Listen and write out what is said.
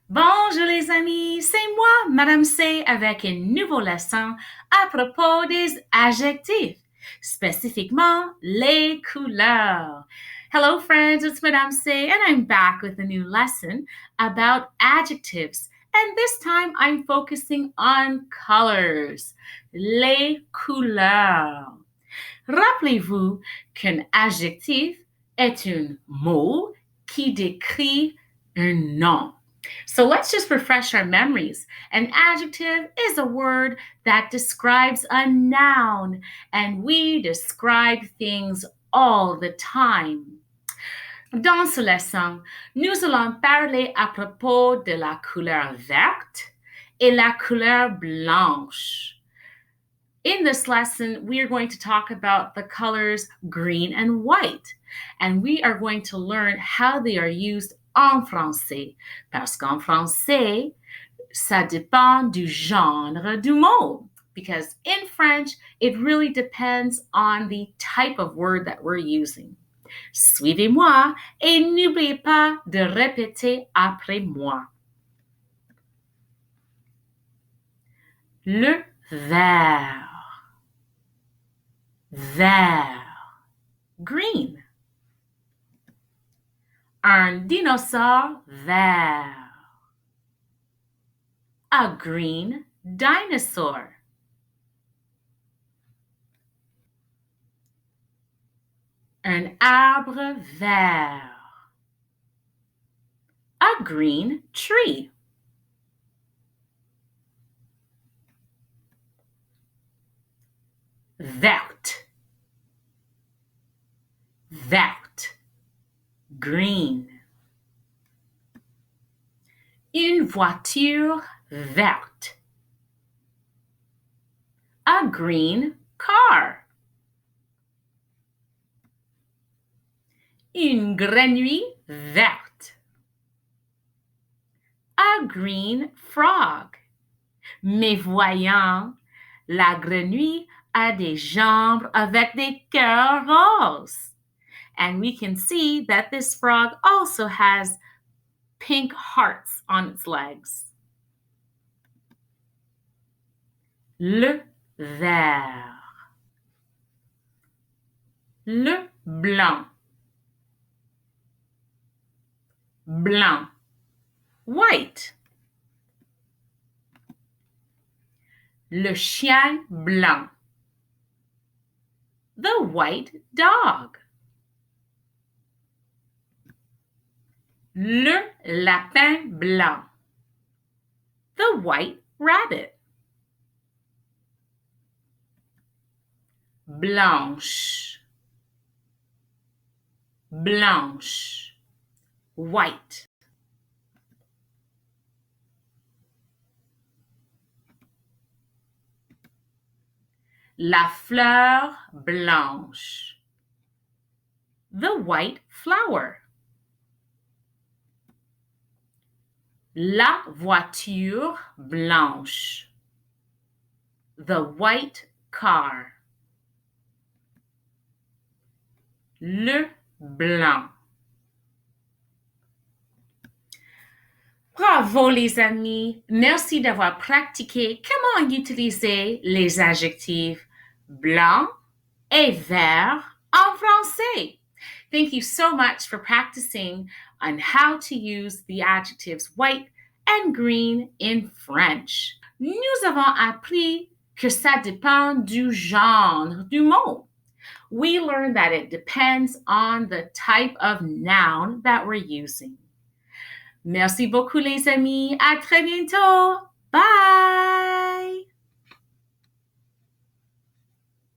Bonjour les amis, c'est moi, Madame C, avec une nouvelle leçon à propos des adjectifs, spécifiquement les couleurs. Hello friends, it's Madame C and I'm back with a new lesson about adjectives. And this time I'm focusing on colors, les couleurs. Rappelez-vous qu'un adjectif est un mot qui décrit un nom. So let's just refresh our memories. An adjective is a word that describes a noun, and we describe things all the time. Dans ce leçon, nous allons parler à propos de la couleur verte et la couleur blanche. In this lesson, we are going to talk about the colors green and white, and we are going to learn how they are used en français, parce qu'en français, ça dépend du genre du mot. Because in French, it really depends on the type of word that we're using. Suivez-moi et n'oubliez pas de répéter après moi. Le vert. Vert. Green. Un dinosaure vert. A green dinosaur. Un arbre vert. A green tree. Verte. Verte. Green. Une voiture verte. A green car. Une grenouille verte. A green frog. Mais voyons, la grenouille a des jambes avec des cœurs roses. And we can see that this frog also has pink hearts on its legs. Le vert. Le blanc. Blanc. White. Le chien blanc. The white dog. Le lapin blanc. The white rabbit. Blanche. Blanche. White. La fleur blanche. The white flower. La voiture blanche. The white car. Le blanc. Bravo les amis, merci d'avoir pratiqué comment utiliser les adjectifs blanc et vert en français. Thank you so much for practicing on how to use the adjectives white and green in French. Nous avons appris que ça dépend du genre du mot. We learned that it depends on the type of noun that we're using. Merci beaucoup les amis. À très bientôt. Bye.